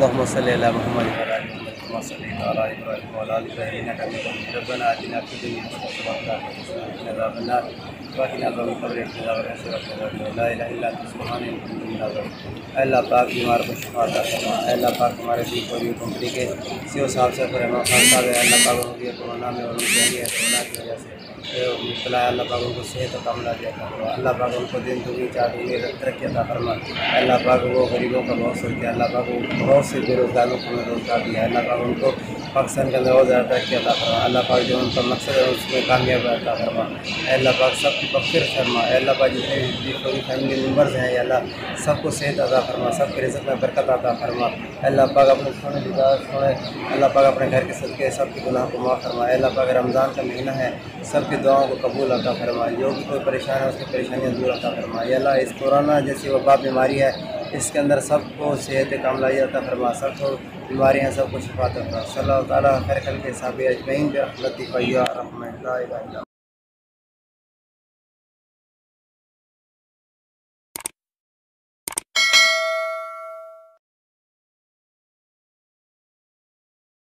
اللهم صل على محمد وعلى ال محمد كما صليت على ابراهيم وعلى ال ابراهيم انك حميد مجيد. ربنا اتنا في الدنيا حسنه وفي الاخره حسنه وقنا عذاب النار. وقنا عذاب القبر وعذاب لا اله الا انت سبحانك اني كنت من الظالمين. اے اللہ پاک بیمار کو شفا عطا فرما. اے اللہ پاک ہمارے بھی کوئی کمپنی کے سی او صاحب سے فرما خان صاحب ہے. اللہ پاک ان کی کورونا میں اور ان کی کورونا کی وجہ سے مبتلا ہے. اللہ پاک ان کو صحت و کاملہ دیا فرما. اللہ پاک ان کو دن دنیا چار دنیا ترقی عطا فرما. اللہ پاک وہ غریبوں کا بہت سوچتے ہیں. اللہ پاک وہ بہت سے بے روزگاروں کو روزگار دیا. اللہ پاک ان کو پاکستان کے اندر بہت زیادہ ترقی عطا فرما. اللہ پاک جو ان کا مقصد ہے اس میں کامیاب عطا فرما. اے اللہ پاک سب کی مغفرت فرما. اے اللہ پاک جتنے بھی کوئی فیملی ممبرز ہیں یا اللہ سب کو صحت عطا فرما. سب کے رزق میں برکت عطا فرما. اے اللہ پاک اپنے سونے لباس سونے. اللہ پاک اپنے گھر کے صدقے سب کے گناہ کو معاف فرما. اے اللہ پاک رمضان کا مہینہ ہے سب کی دعاؤں کو قبول عطا فرما. جو بھی کوئی پریشان ہے اس کی پریشانیاں دور عطا فرما. یا اللہ اس کورونا جیسی وبا بیماری ہے اس کے اندر سب کو صحت کاملہ عطا فرما. سب کو بیماریاں سب کو شفا عطا فرما. صلی اللہ تعالیٰ خیر خلق صحابہ اجمعین برحمتک یا ارحم الراحمین. لا الہ الا